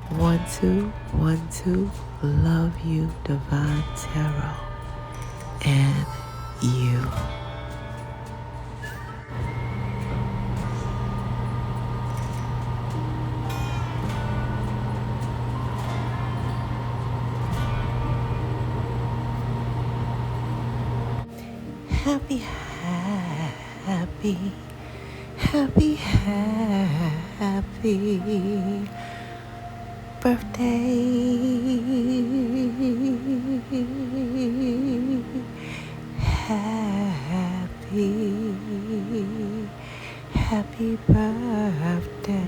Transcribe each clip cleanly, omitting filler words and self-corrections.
1 2 1 2. Love you, Divine Tarot, and you. Happy, happy, happy, happy birthday. Happy birthday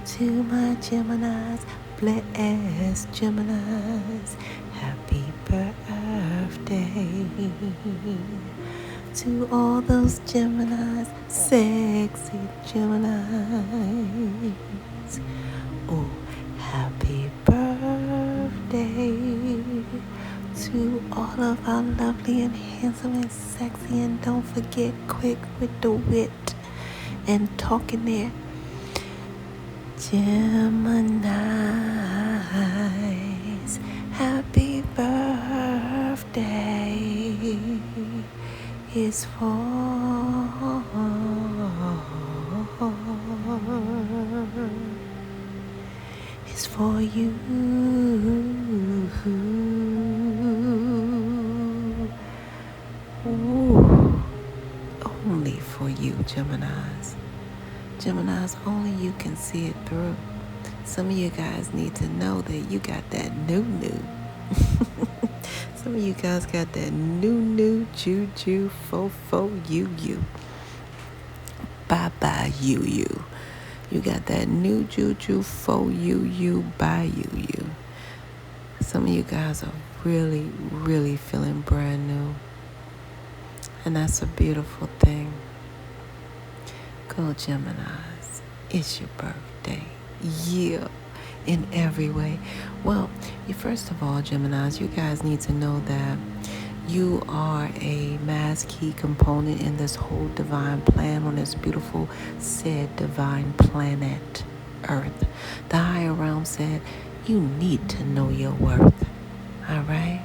to my Geminis, blessed Geminis. Happy birthday to all those Geminis, sexy Geminis. Oh, happy birthday to all of our lovely and handsome and sexy, and don't forget, quick with the wit and talking there, Geminis. Happy birthday is for you. Ooh, only for you, Geminis. Geminis, only you can see it through. Some of you guys need to know that you got that new. Some of you guys got that new juju fo you. Bye you. You got that new juju fo you by you. Some of you guys are really feeling brand new. And that's a beautiful thing. Go Geminis. It's your birthday. Yeah. In every way. Well, first of all, Geminis, you guys need to know that you are a mass key component in this whole divine plan on this beautiful said divine planet Earth. The higher realm said you need to know your worth. All right?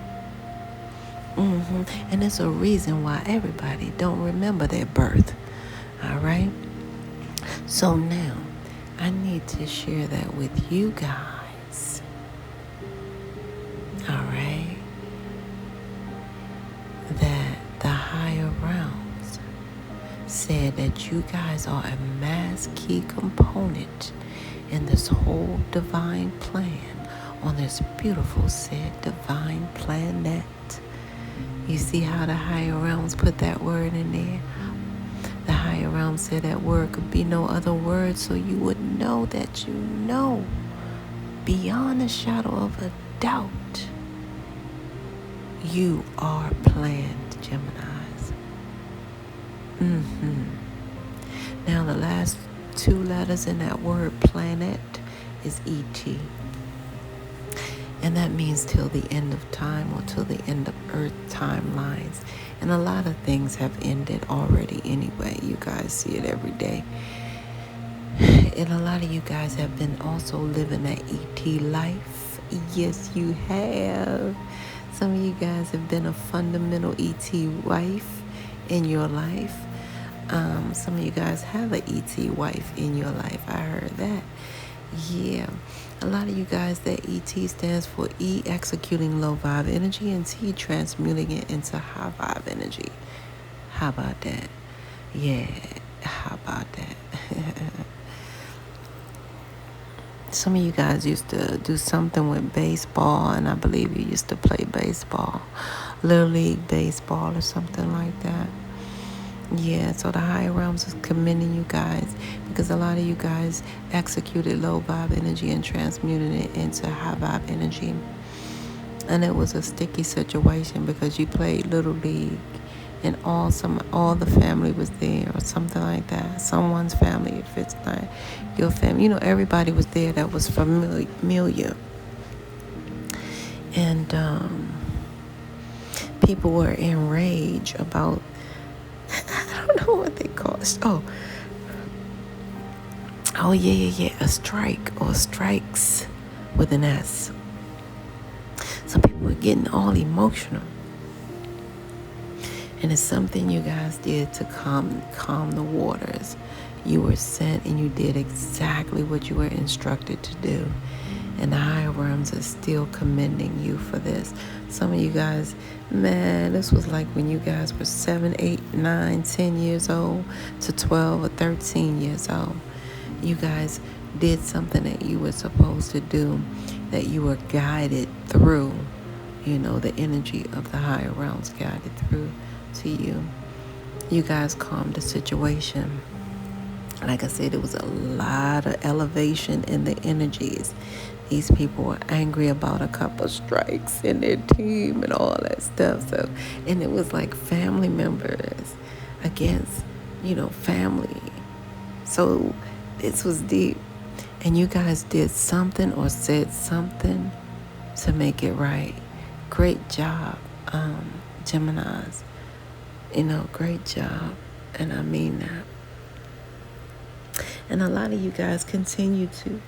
And it's a reason why everybody don't remember their birth. All right? So now, I need to share that with you guys. All right? That the higher realms said that you guys are a mass key component in this whole divine plan on this beautiful said divine planet. You see how the higher realms put that word in there? The higher realm said that word could be no other word, so you would know that you know beyond a shadow of a doubt you are planned, Geminis. Now the last 2 letters in that word planet is ET. And that means till the end of time or till the end of Earth timelines. And a lot of things have ended already anyway. You guys see it every day. And a lot of you guys have been also living that ET life. Yes, you have. Some of you guys have been a fundamental ET wife in your life. Some of you guys have an ET wife in your life. I heard that. Yeah. A lot of you guys, that ET stands for E, executing low vibe energy, and T, transmuting it into high vibe energy. How about that? Yeah, how about that? Some of you guys used to do something with baseball, and I believe you used to play baseball, Little League baseball or something like that. Yeah, so the higher realms is commending you guys because a lot of you guys executed low vibe energy and transmuted it into high vibe energy. And it was a sticky situation because you played Little League and all the family was there or something like that. Someone's family, if it's not your family. Everybody was there that was familiar. And people were enraged about, I don't know what they call it. Oh, yeah. A strike or strikes with an S. Some people are getting all emotional. And it's something you guys did to calm the waters. You were sent and you did exactly what you were instructed to do. And the higher realms are still commending you for this. Some of you guys, man, this was like when you guys were 7, 8, 9, 10 years old to 12 or 13 years old. You guys did something that you were supposed to do, that you were guided through. You know, the energy of the higher realms guided through to you. You guys calmed the situation. Like I said, it was a lot of elevation in the energies. These people were angry about a couple strikes in their team and all that stuff. So, and it was like family members against, family. So this was deep. And you guys did something or said something to make it right. Great job, Geminis. Great job. And I mean that. And a lot of you guys continue to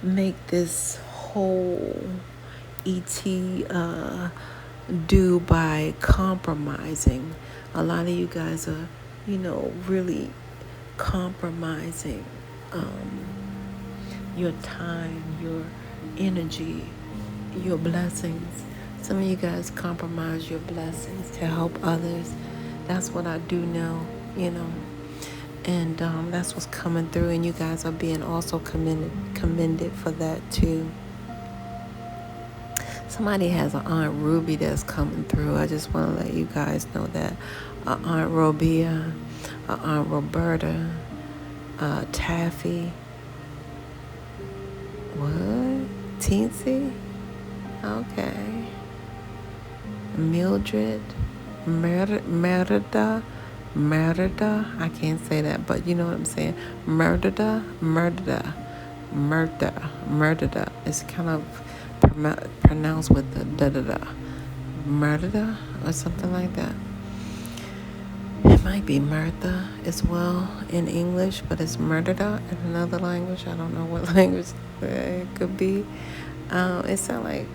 make this whole ET do by compromising. A lot of you guys are, really compromising your time, your energy, your blessings. Some of you guys compromise your blessings to help others. That's what I do know, And that's what's coming through, and you guys are being also commended for that too. Somebody has an Aunt Ruby that's coming through. I just want to let you guys know that Aunt Robia, Aunt Roberta, Taffy, what? Teensy? Okay. Mildred, Merida, I can't say that, but you know what I'm saying. Merida. It's kind of pronounced with the da-da-da. Merida or something like that. It might be Martha as well in English, but it's Merida in another language. I don't know what language it could be. It sounds like,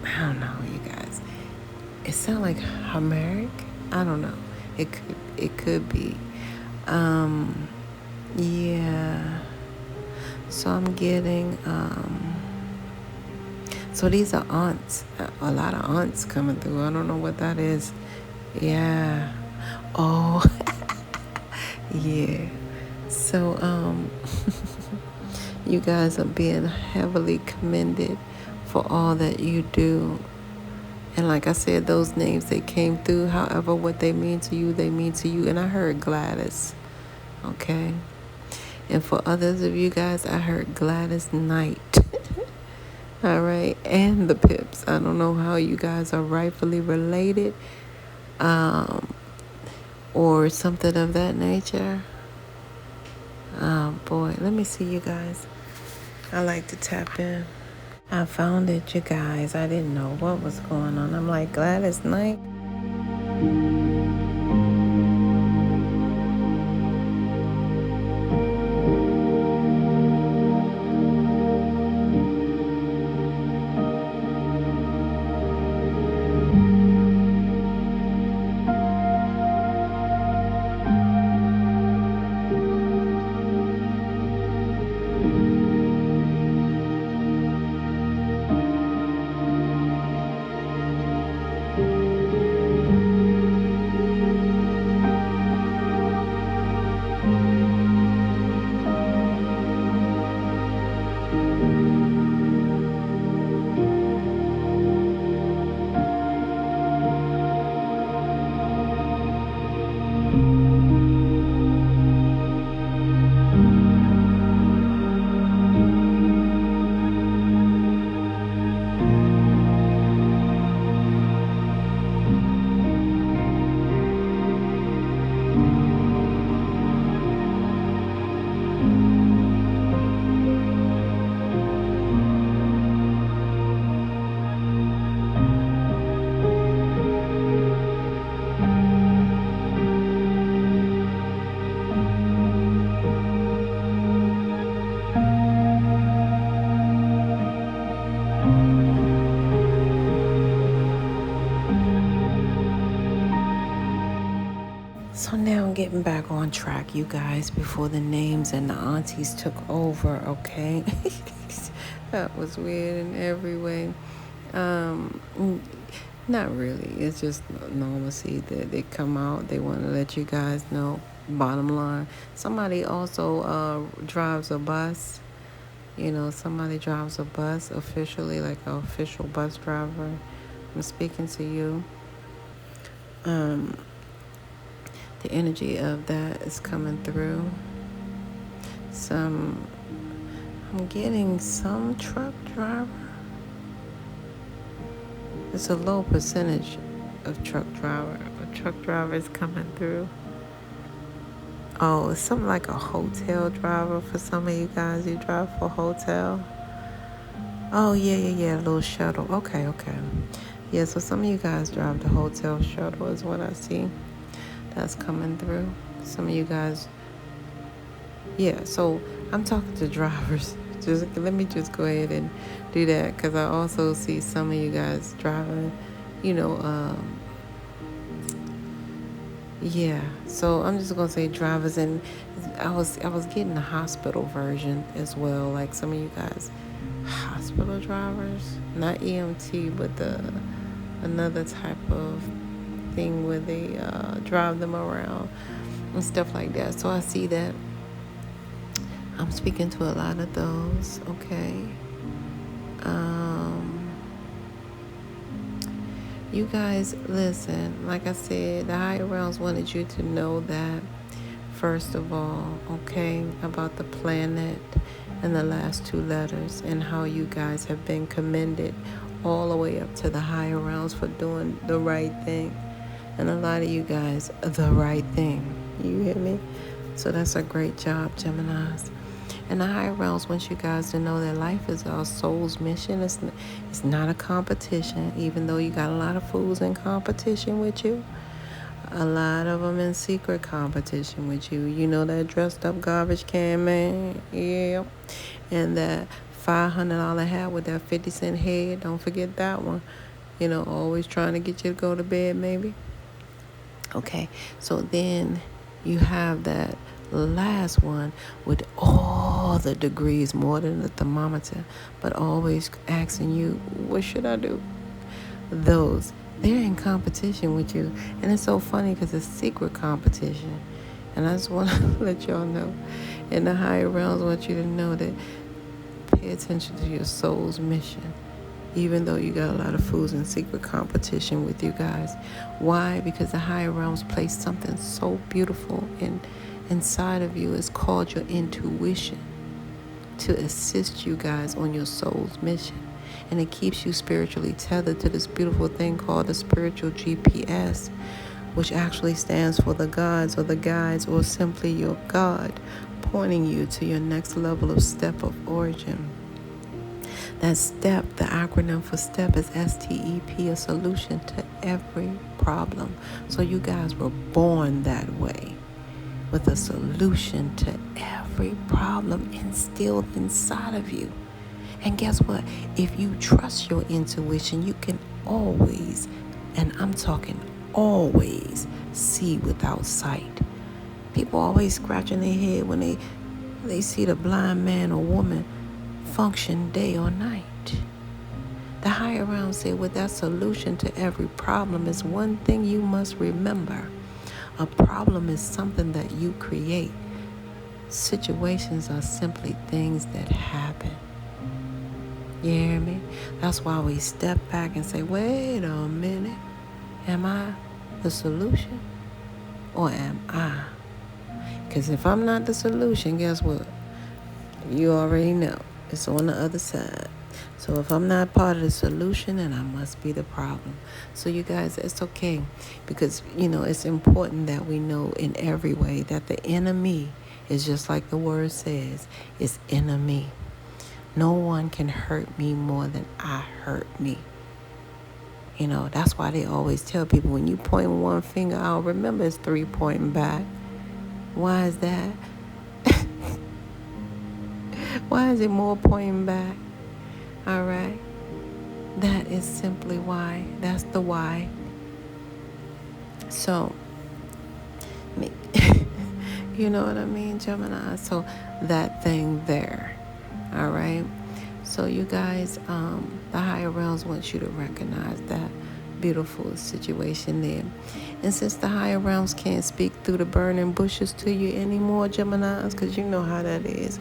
I don't know, you guys. It sounds like Homeric. I don't know. It could be. Yeah. So I'm getting so these are aunts. A lot of aunts coming through. I don't know what that is. Yeah. Oh. Yeah. So you guys are being heavily commended for all that you do. And like I said, those names, they came through. However, what they mean to you, they mean to you. And I heard Gladys, okay? And for others of you guys, I heard Gladys Knight, all right? And the Pips. I don't know how you guys are rightfully related or something of that nature. Oh, boy. Let me see, you guys. I like to tap in. I found it, you guys. I didn't know what was going on. I'm like, Gladys Knight. getting back on track, you guys, before the names and the aunties took over, okay? That was weird in every way. Not really. It's just normalcy that they come out. They want to let you guys know. Bottom line, somebody also drives a bus. Somebody drives a bus officially, like an official bus driver. I'm speaking to you. The energy of that is coming through. I'm getting some truck driver. It's a low percentage of truck driver. A truck driver is coming through. Oh, it's something like a hotel driver for some of you guys. You drive for a hotel. Oh, yeah, a little shuttle. Okay. Yeah, so some of you guys drive the hotel shuttle is what I see. That's coming through. Some of you guys, yeah, so I'm talking to drivers. Let me just go ahead and do that, because I also see some of you guys driving, yeah. So I'm just gonna say drivers, and I was getting the hospital version as well, like some of you guys, hospital drivers, not EMT, but another type of thing where they drive them around and stuff like that. So I see that. I'm speaking to a lot of those, okay? You guys, listen, like I said, the higher realms wanted you to know that, first of all, okay, about the planet and the last two letters, and how you guys have been commended all the way up to the higher realms for doing the right thing. And a lot of you guys, the right thing. You hear me? So that's a great job, Geminis. And the higher realms want you guys to know that life is our soul's mission. It's not a competition, even though you got a lot of fools in competition with you. A lot of them in secret competition with you. You know that dressed up garbage can man? Yeah. And that $500 hat with that 50-cent head. Don't forget that one. Always trying to get you to go to bed, maybe. Okay. So then you have that last one with all the degrees, more than the thermometer, but always asking you, what should I do? They're in competition with you. And it's so funny because it's secret competition. And I just want to let y'all know, and the higher realms want you to know that pay attention to your soul's mission, even though you got a lot of fools in secret competition with you guys. Why? Because the higher realms place something so beautiful inside of you. It's called your intuition, to assist you guys on your soul's mission. And it keeps you spiritually tethered to this beautiful thing called the spiritual GPS, which actually stands for the gods or the guides, or simply your God, pointing you to your next level of step of origin. That step, the acronym for step is STEP, a solution to every problem. So you guys were born that way, with a solution to every problem instilled inside of you. And guess what? If you trust your intuition, you can always, and I'm talking always, see without sight. People always scratching their head when they see the blind man or woman function day or night. The higher realms say, with that solution to every problem is one thing you must remember. A problem is something that you create. Situations are simply things that happen. You hear me? That's why we step back and say, wait a minute. Am I the solution? Or am I? Because if I'm not the solution, guess what? You already know. It's on the other side. So if I'm not part of the solution, then I must be the problem. So you guys, it's okay. Because, it's important that we know in every way that the enemy is just like the word says, is enemy. No one can hurt me more than I hurt me. That's why they always tell people, when you point one finger out, remember it's 3 pointing back. Why is that? Why is it more pointing back? All right. That is simply why. That's the why. So, You know what I mean, Gemini? So that thing there. All right. So you guys, the higher realms want you to recognize that beautiful situation there. And since the higher realms can't speak through the burning bushes to you anymore, Geminis, because you know how that is.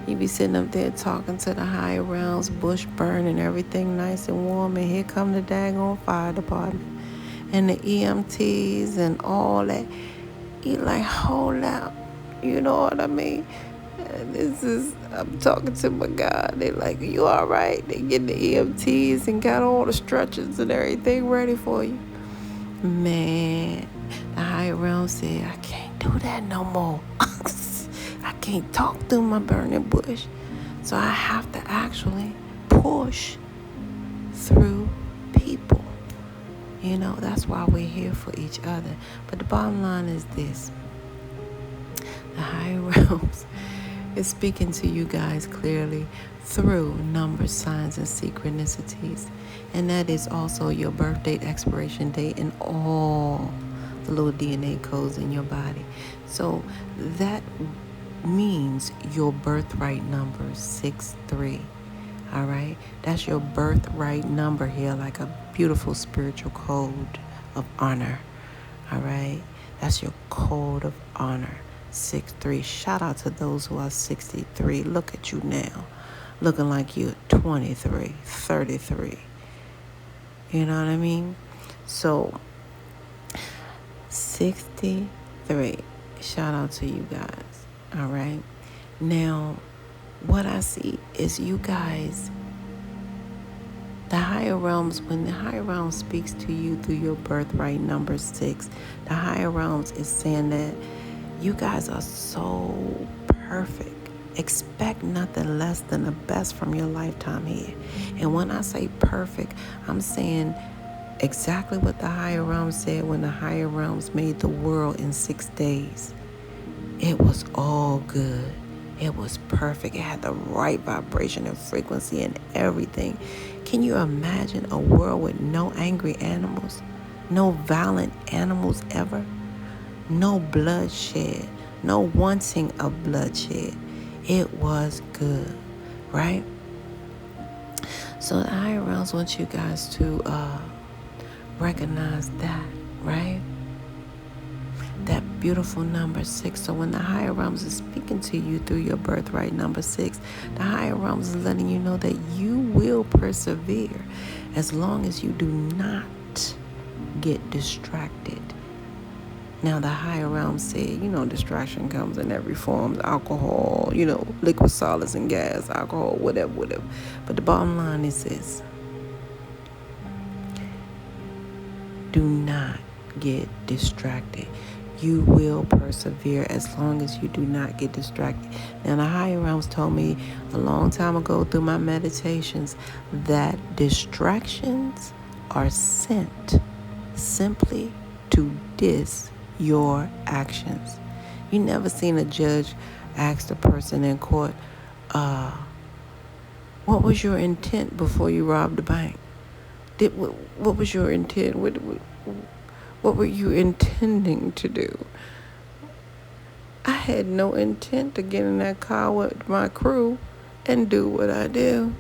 You be sitting up there talking to the higher realms, bush burning, everything nice and warm, and here come the daggone fire department and the EMTs and all that. You like, hold up. You know what I mean? I'm talking to my God. They like, you all right? They get the EMTs and got all the stretchers and everything ready for you. Man, the higher realm said, I can't do that no more. I can't talk through my burning bush. So I have to actually push through people. You know, that's why we're here for each other. But the bottom line is this. The higher realms is speaking to you guys clearly through numbers, signs, and synchronicities. And that is also your birth date, expiration date, and all the little DNA codes in your body. So that means your birthright number is 63. All right? That's your birthright number here, like a beautiful spiritual code of honor. All right? That's your code of honor. 63. Shout out to those who are 63. Look at you now, looking like you're 23, 33. You know what I mean? So 63. Shout out to you guys. All right. Now, what I see is you guys, the higher realms, when the higher realm speaks to you through your birthright number 6, the higher realms is saying that you guys are so perfect. Expect nothing less than the best from your lifetime here. And when I say perfect, I'm saying exactly what the higher realms said when the higher realms made the world in 6 days. It was all good. It was perfect. It had the right vibration and frequency and everything. Can you imagine a world with no angry animals? No violent animals ever? No bloodshed, no wanting of bloodshed. It was good, right? So the higher realms want you guys to recognize that, right? That beautiful number 6. So when the higher realms is speaking to you through your birthright number 6, the higher realms is letting you know that you will persevere as long as you do not get distracted. Now, the higher realm said, distraction comes in every form, alcohol, liquid solids and gas, alcohol, whatever. But the bottom line is this. Do not get distracted. You will persevere as long as you do not get distracted. Now, the higher realms told me a long time ago through my meditations that distractions are sent simply to your actions. You never seen a judge ask the person in court, what was your intent before you robbed the bank? What was your intent? What were you intending to do? I had no intent to get in that car with my crew and do what I do.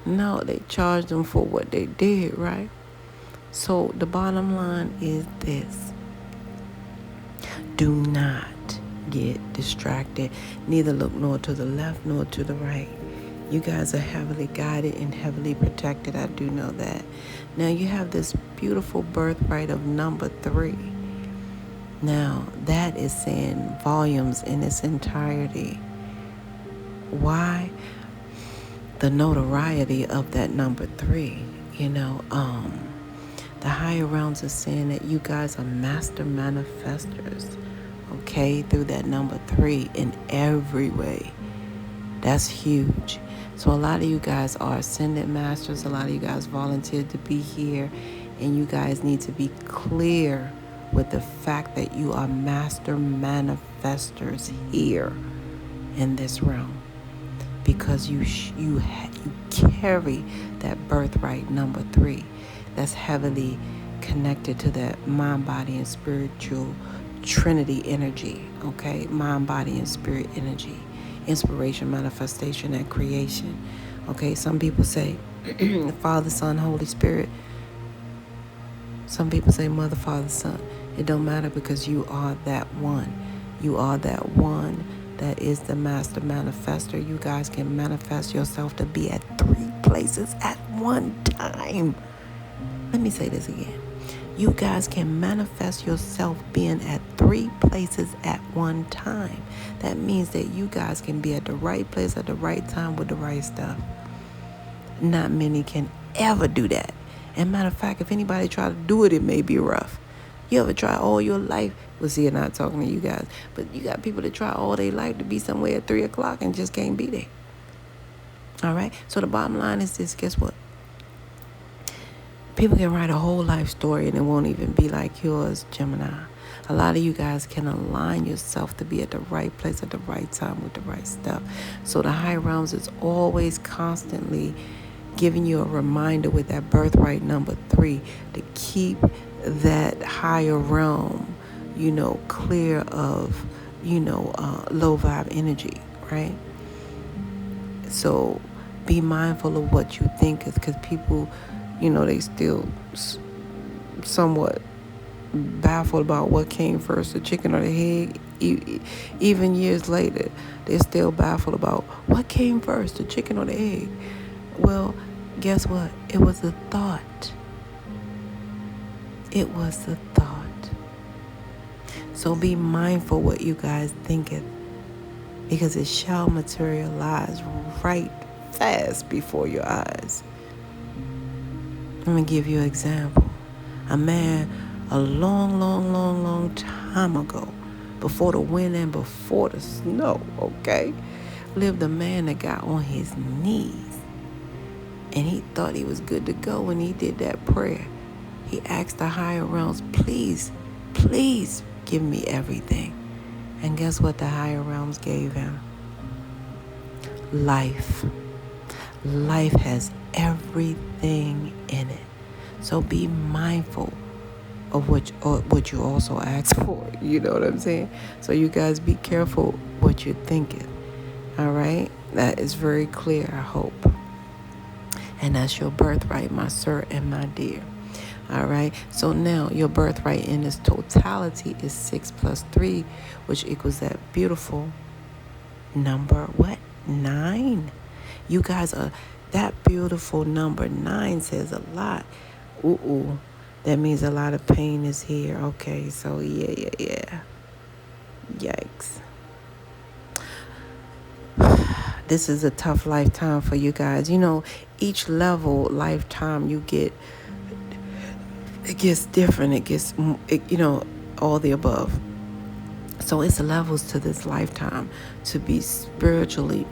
No, they charged them for what they did, right? So the bottom line is this. Do not get distracted. Neither look nor to the left nor to the right. You guys are heavily guided and heavily protected. I do know that. Now you have this beautiful birthright of number 3. Now that is saying volumes in its entirety. Why? The notoriety of that number 3. The higher realms are saying that you guys are master manifestors, okay, through that number 3 in every way. That's huge. So a lot of you guys are ascended masters. A lot of you guys volunteered to be here, and you guys need to be clear with the fact that you are master manifestors here in this realm, because you carry that birthright number 3. That's heavily connected to that mind, body, and spiritual Trinity energy, okay? Mind, body, and spirit energy. Inspiration, manifestation, and creation. Okay, some people say Father, Son, Holy Spirit. Some people say Mother, Father, Son. It don't matter, because you are that one. You are that one that is the master manifester. You guys can manifest yourself to be at 3 places at one time. Let me say this again. You guys can manifest yourself being at 3 places at one time. That means that you guys can be at the right place at the right time with the right stuff. Not many can ever do that. And matter of fact, if anybody try to do it, it may be rough. You ever try all your life? Well, see, I'm not talking to you guys, but you got people that try all their life to be somewhere at 3 o'clock and just can't be there. All right? So the bottom line is this. Guess what? People can write a whole life story and it won't even be like yours, Gemini. A lot of you guys can align yourself to be at the right place at the right time with the right stuff. So the high realms is always constantly giving you a reminder with that birthright number 3 to keep that higher realm, clear of, low vibe energy, right? So be mindful of what you think, because people, they still somewhat baffled about what came first, the chicken or the egg. Even years later, they're still baffled about what came first, the chicken or the egg. Well, guess what? It was a thought. It was a thought. So be mindful what you guys thinketh, because it shall materialize right fast before your eyes. Let me give you an example. A man a long time ago, before the wind and before the snow, okay, lived a man that got on his knees, and he thought he was good to go when he did that prayer. He asked the higher realms, please give me everything. And guess what the higher realms gave him? Life. Life has everything in it. So be mindful of what you also ask for. You know what I'm saying? So you guys be careful what you're thinking. All right? That is very clear, I hope. And that's your birthright, my sir and my dear. All right? So now your birthright in its totality is 6 plus 3, which equals that beautiful number, what? 9. You guys are, that beautiful number 9 says a lot. Ooh. That means a lot of pain is here. Okay, so yeah. Yikes. This is a tough lifetime for you guys. Each level lifetime you get, it gets different. It gets, all the above. So it's levels to this lifetime to be spiritually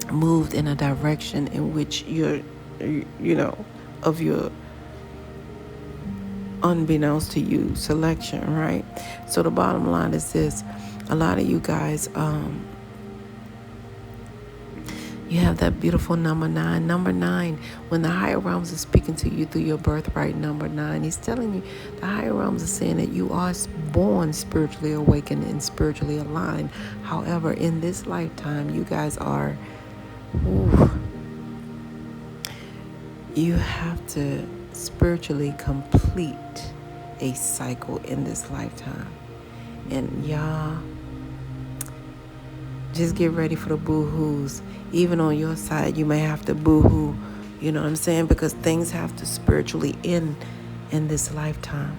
moved in a direction in which you're, of your unbeknownst to you selection, right? So the bottom line is this. A lot of you guys, you have that beautiful number 9. Number 9, when the higher realms are speaking to you through your birthright number 9, he's telling you, the higher realms are saying that you are born spiritually awakened and spiritually aligned. However, in this lifetime, you guys are, you have to spiritually complete a cycle in this lifetime. And y'all, just get ready for the boo-hoos. Even on your side, you may have to boo-hoo, you know what I'm saying? Because things have to spiritually end in this lifetime.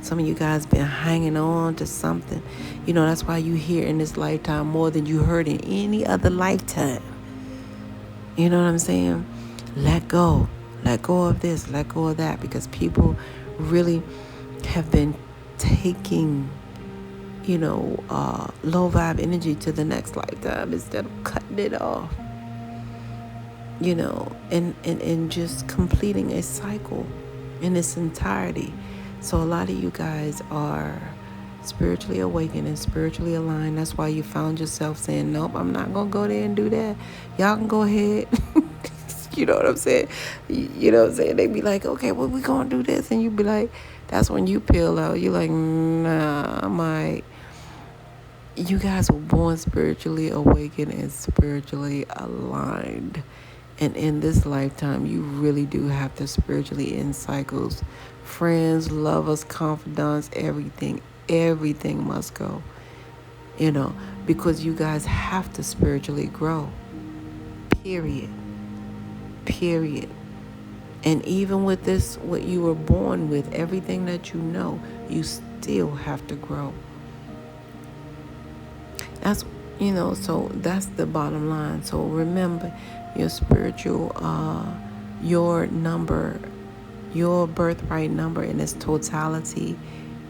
Some of you guys been hanging on to something. That's why you hear in this lifetime more than you heard in any other lifetime. You know what I'm saying? Let go. Let go of this, let go of that, because people really have been taking, low vibe energy to the next lifetime instead of cutting it off, and just completing a cycle in its entirety. So a lot of you guys are spiritually awakened and spiritually aligned. That's why you found yourself saying, nope, I'm not going to go there and do that. Y'all can go ahead. You know what I'm saying? You know what I'm saying? They be like, okay, well, we gonna do this. And you be like, that's when you peel out. You're like, nah, I might. You guys were born spiritually awakened and spiritually aligned. And in this lifetime, you really do have to spiritually end cycles. Friends, lovers, confidants, everything must go. Because you guys have to spiritually grow. Period. Period. And even with this, what you were born with, everything that you still have to grow. That's, so that's the bottom line. So remember, your spiritual, your number, your birthright number in its totality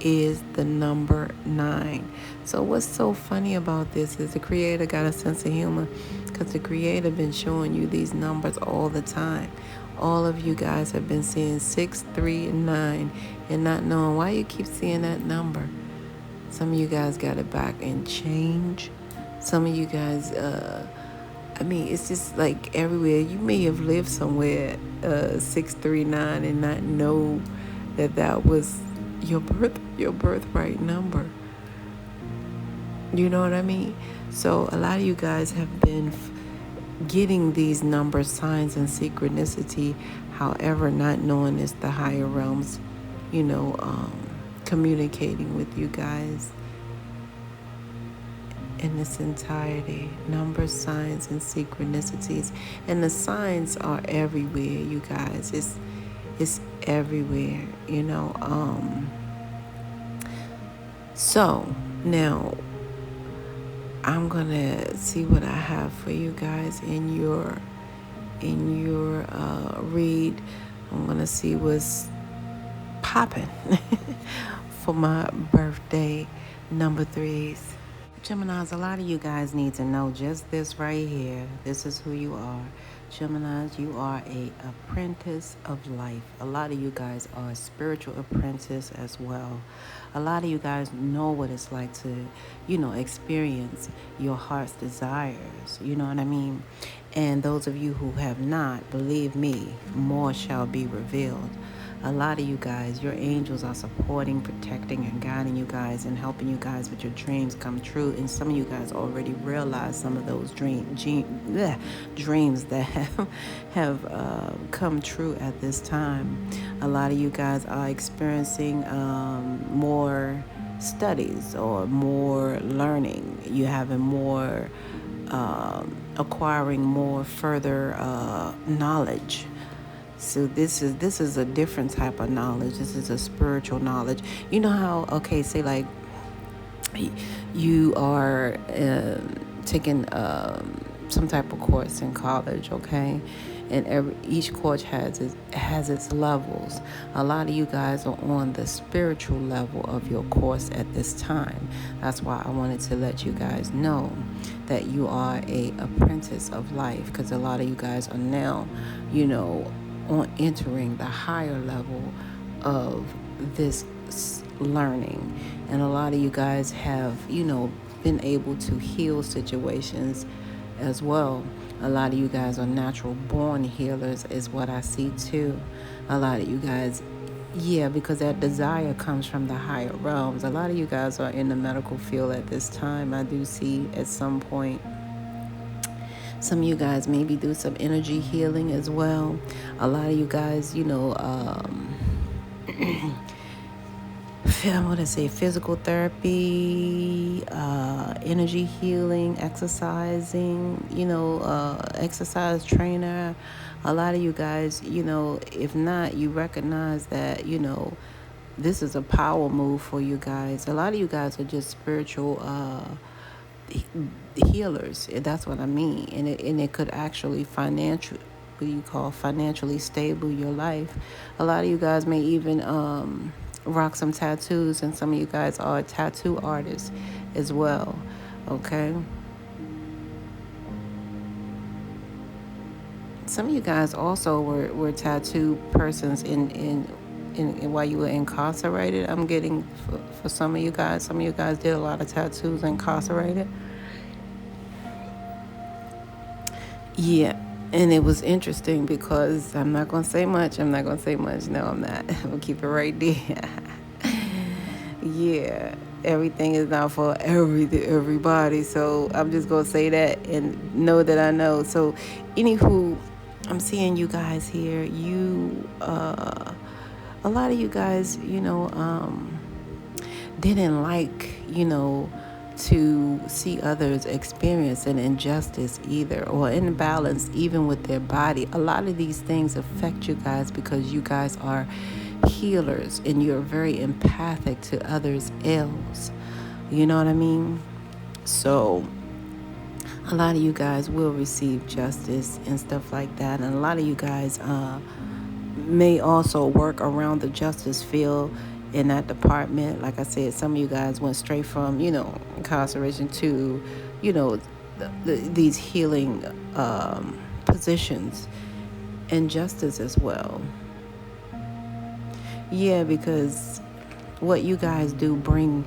is the number 9. So what's so funny about this is the Creator got a sense of humor, because the Creator been showing you these numbers all the time. All of you guys have been seeing 6, 3, and 9 and not knowing why you keep seeing that number. Some of you guys got it back in change. Some of you guys, it's just like everywhere. You may have lived somewhere 639 and not know that was your birthright number. You know what I mean? So a lot of you guys have been getting these number signs and synchronicity, however, not knowing it's the higher realms, communicating with you guys in its entirety. Numbers, signs, and synchronicities. And the signs are everywhere, you guys. It's everywhere, So now I'm gonna see what I have for you guys in your read. I'm gonna see what's popping for my birthday number 3s. Geminis, a lot of you guys need to know just this right here. This is who you are. Geminis, you are a apprentice of life. A lot of you guys are a spiritual apprentice as well. A lot of you guys know what it's like to, experience your heart's desires. You know what I mean? And those of you who have not, believe me, more shall be revealed. A lot of you guys, your angels are supporting, protecting, and guiding you guys and helping you guys with your dreams come true. And some of you guys already realized some of those dreams that have come true at this time. A lot of you guys are experiencing more studies or more learning. You're having more, acquiring more further knowledge. So this is a different type of knowledge. This is a spiritual knowledge. You know how, say like you are taking some type of course in college, okay? And each course has its levels. A lot of you guys are on the spiritual level of your course at this time. That's why I wanted to let you guys know that you are a apprentice of life, because a lot of you guys are now, on entering the higher level of this learning. And a lot of you guys have, been able to heal situations as well. A lot of you guys are natural born healers is what I see too. A lot of you guys, because that desire comes from the higher realms. A lot of you guys are in the medical field at this time. I do see at some point some of you guys maybe do some energy healing as well. A lot of you guys, I want to say physical therapy, energy healing, exercising, exercise trainer. A lot of you guys, if not, you recognize that, this is a power move for you guys. A lot of you guys are just spiritual healers. That's what I mean. And it could actually financially stable your life. A lot of you guys may even rock some tattoos, and some of you guys are tattoo artists as well, okay? Some of you guys also were tattoo persons in while you were incarcerated. I'm getting for some of you guys. Some of you guys did a lot of tattoos incarcerated. Yeah. And it was interesting because I'm not going to say much. I'm not going to say much. No, I'm not. I'm going to keep it right there. Yeah, everything is not for everybody. So I'm just going to say that and know that I know. So, anywho, I'm seeing you guys here. A lot of you guys, didn't like, to see others experience an injustice either, or imbalance even with their body. A lot of these things affect you guys because you guys are healers and you're very empathic to others' ills. You know what I mean? So a lot of you guys will receive justice and stuff like that. And a lot of you guys may also work around the justice field in that department. Like I said, some of you guys went straight from, incarceration to, these healing positions and justice as well. Yeah, because what you guys do bring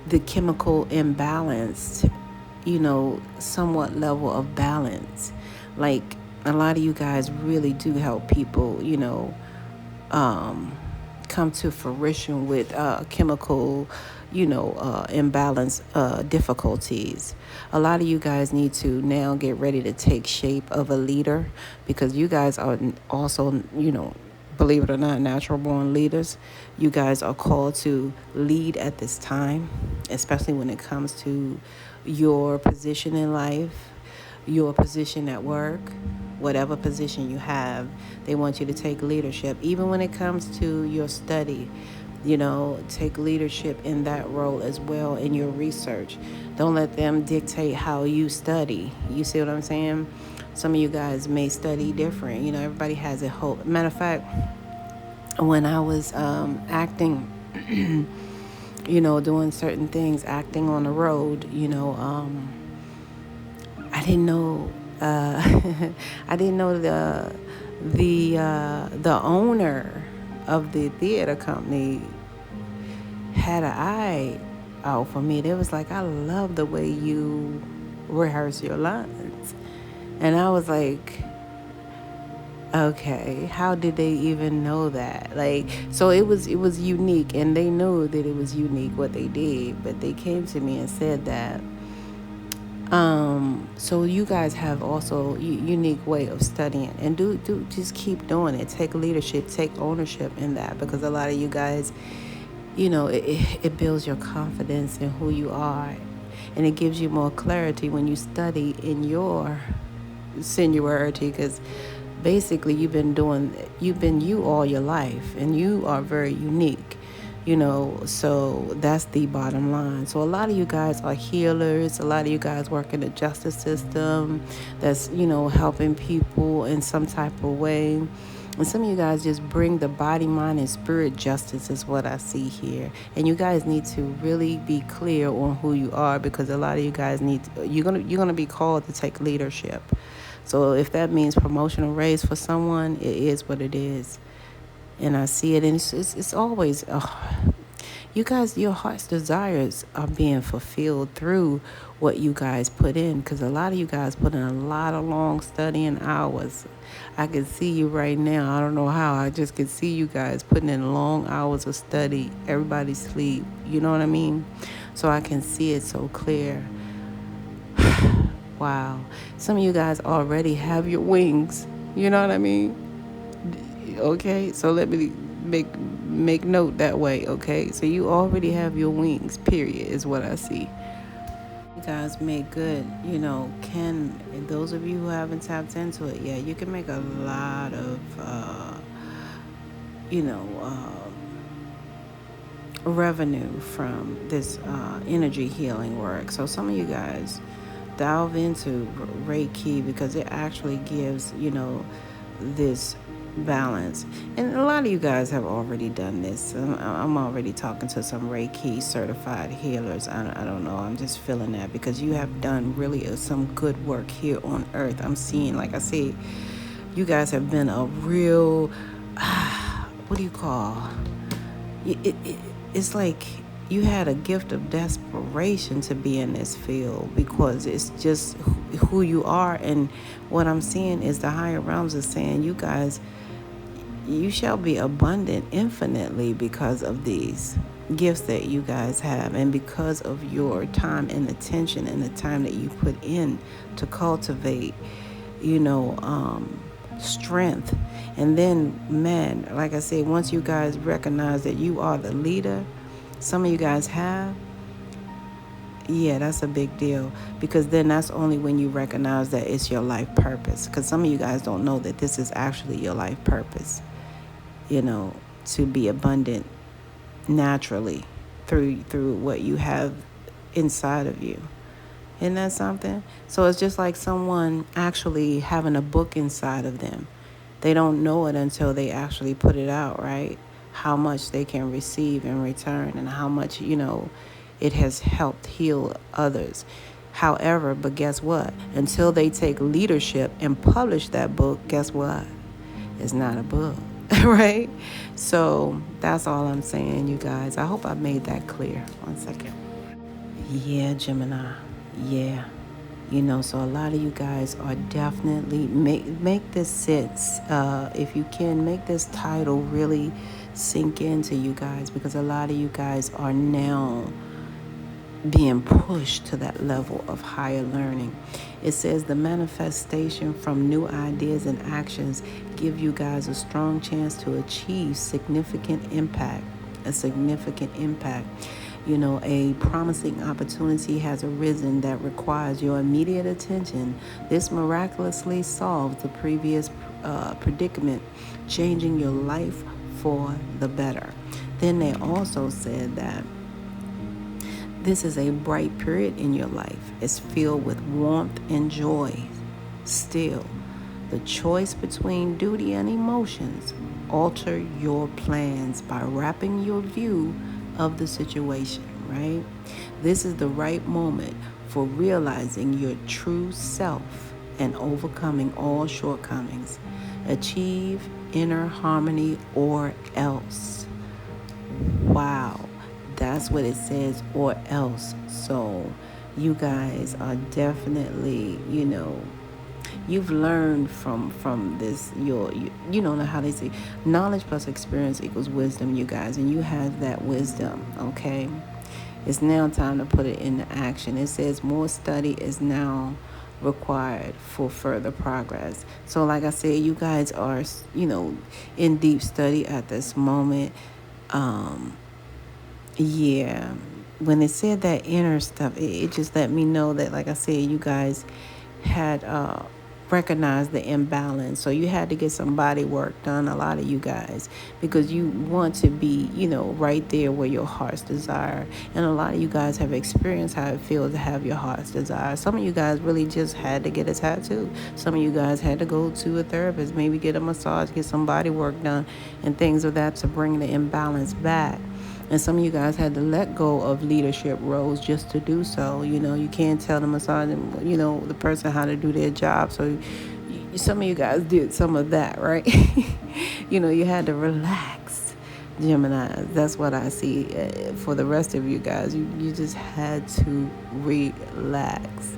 the chemical imbalance, somewhat level of balance. Like, a lot of you guys really do help people, come to fruition with chemical, imbalance difficulties. A lot of you guys need to now get ready to take shape of a leader, because you guys are also, believe it or not, natural born leaders. You guys are called to lead at this time, especially when it comes to your position in life, your position at work, whatever position you have. They want you to take leadership. Even when it comes to your study, take leadership in that role as well in your research. Don't let them dictate how you study. You see what I'm saying? Some of you guys may study different. Everybody has a whole. Matter of fact, when I was acting, doing certain things, acting on the road, I didn't know. I didn't know the owner of the theater company had an eye out for me. They was like, I love the way you rehearse your lines. And I was like, okay, how did they even know that? So it was unique, and they knew that it was unique what they did, but they came to me and said that. So you guys have also unique way of studying, and do just keep doing it. Take leadership, take ownership in that, because a lot of you guys, it builds your confidence in who you are, and it gives you more clarity when you study in your seniority, because basically you've been you all your life, and you are very unique. So that's the bottom line. So a lot of you guys are healers. A lot of you guys work in the justice system that's, helping people in some type of way. And some of you guys just bring the body, mind, and spirit justice is what I see here. And you guys need to really be clear on who you are, because a lot of you guys you're gonna be called to take leadership. So if that means promotional raise for someone, it is what it is. And I see it, and it's always, you guys, your heart's desires are being fulfilled through what you guys put in, because a lot of you guys put in a lot of long studying hours. I can see you right now. I don't know how. I just can see you guys putting in long hours of study. Everybody sleep. You know what I mean? So I can see it so clear. Wow. Some of you guys already have your wings. You know what I mean? Okay, so let me make note that way. Okay, so you already have your wings, period, is what I see. You guys make good, those of you who haven't tapped into it, yeah, you can make a lot of revenue from this energy healing work. So some of you guys delve into Reiki, because it actually gives this balance. And a lot of you guys have already done this. I'm already talking to some Reiki certified healers. I don't know, I'm just feeling that, because you have done really some good work here on earth. I'm seeing, like I said, you guys have been a real what do you call it's like you had a gift of desperation to be in this field, because it's just who you are. And what I'm seeing is the higher realms are saying, you guys, you shall be abundant infinitely because of these gifts that you guys have, and because of your time and attention and the time that you put in to cultivate, strength. And then, man, like I said, once you guys recognize that you are the leader, some of you guys have, yeah, that's a big deal, because then that's only when you recognize that it's your life purpose. Because some of you guys don't know that this is actually your life purpose, to be abundant naturally through what you have inside of you. Isn't that something? So it's just like someone actually having a book inside of them. They don't know it until they actually put it out, right? How much they can receive in return, and how much, it has helped heal others. However, but guess what? Until they take leadership and publish that book, guess what? It's not a book, right? So that's all I'm saying, you guys. I hope I made that clear. 1 second. Yeah, Gemini. Yeah. So a lot of you guys are definitely, make this sense. If you can, make this title really sink into you guys, because a lot of you guys are now being pushed to that level of higher learning. It says the manifestation from new ideas and actions give you guys a strong chance to achieve significant impact. A promising opportunity has arisen that requires your immediate attention. This miraculously solves the previous predicament, changing your life for the better. Then they also said that this is a bright period in your life. It's filled with warmth and joy. Still, the choice between duty and emotions alter your plans by wrapping your view of the situation, right? This is the right moment for realizing your true self and overcoming all shortcomings. Achieve inner harmony or else. Wow. That's what it says, or else. So you guys are definitely, you've learned from this, you know how they say knowledge plus experience equals wisdom, you guys, and you have that wisdom. Okay, it's now time to put it into action. It says more study is now required for further progress. So like I said, you guys are, in deep study at this moment. Yeah, when it said that inner stuff, it just let me know that, like I said, you guys had recognized the imbalance. So you had to get some body work done, a lot of you guys, because you want to be, right there where your heart's desire. And a lot of you guys have experienced how it feels to have your heart's desire. Some of you guys really just had to get a tattoo. Some of you guys had to go to a therapist, maybe get a massage, get some body work done, and things of that to bring the imbalance back. And some of you guys had to let go of leadership roles just to do so. You can't tell the massage, the person how to do their job. So some of you guys did some of that, right? You had to relax, Gemini. That's what I see. For the rest of you guys, you just had to relax.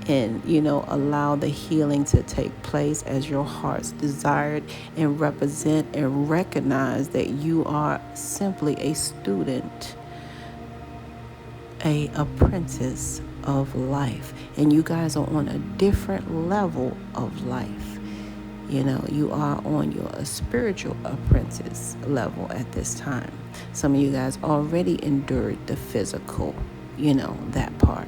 And, allow the healing to take place as your heart's desired, and represent and recognize that you are simply a student, a apprentice of life. And you guys are on a different level of life. You are on your spiritual apprentice level at this time. Some of you guys already endured the physical, that part.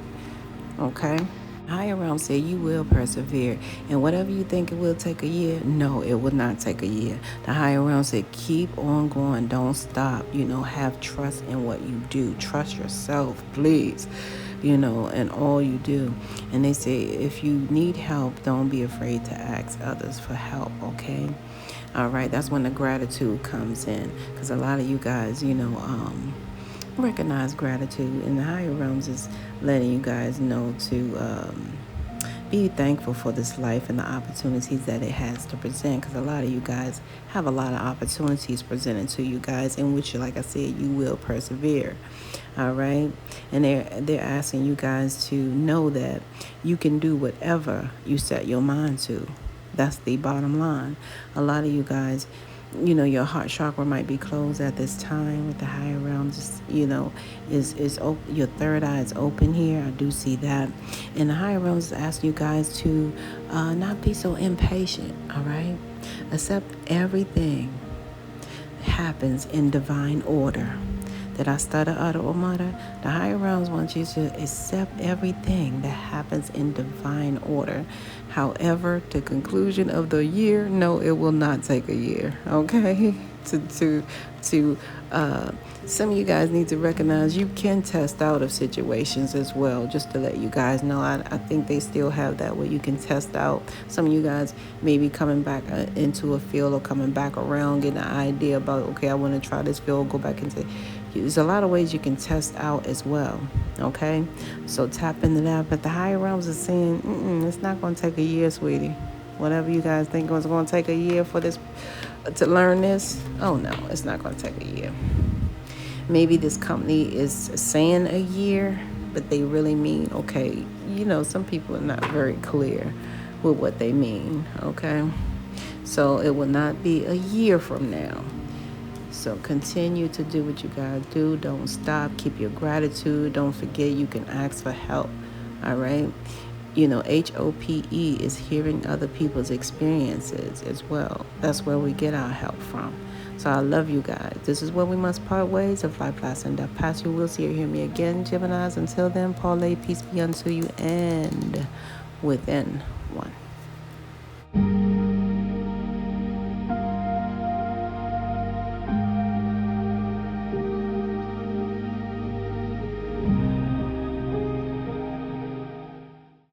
Okay? Higher realm said you will persevere, and whatever you think it will take a year, no, it will not take a year. The higher realm said keep on going, don't stop. Have trust in what you do. Trust yourself, please. And all you do. And they say if you need help, don't be afraid to ask others for help. Okay. All right. That's when the gratitude comes in, because a lot of you guys, recognize gratitude, and the higher realms is letting you guys know to be thankful for this life and the opportunities that it has to present, because a lot of you guys have a lot of opportunities presented to you guys, in which, like I said, you will persevere. All right. And they're asking you guys to know that you can do whatever you set your mind to. That's the bottom line. A lot of you guys, your heart chakra might be closed at this time with the higher realms. Is open, your third eye is open here. I do see that. And the higher realms is asking you guys to not be so impatient. All right. Accept everything happens in divine order. Did I stutter, utter, or mutter? The higher realms want you to accept everything that happens in divine order. However, the conclusion of the year, no, it will not take a year. Okay, some of you guys need to recognize you can test out of situations as well. Just to let you guys know, I think they still have that where you can test out. Some of you guys may be coming back into a field or coming back around, getting an idea about, okay, I want to try this field, go back into. There's a lot of ways you can test out as well. Okay, so tap into that. But the higher realms are saying, it's not going to take a year, sweetie. Whatever you guys think was going to take a year for this to learn this, oh no, it's not going to take a year. Maybe this company is saying a year, but they really mean, okay, some people are not very clear with what they mean, okay? So it will not be a year from now. So continue to do what you gotta do. Don't stop. Keep your gratitude. Don't forget you can ask for help, all right? HOPE is hearing other people's experiences as well. That's where we get our help from. So I love you guys. This is where we must part ways. If life lasts and death pass, you will see or hear me again, Geminis. Until then, Paulay, peace be unto you and within one.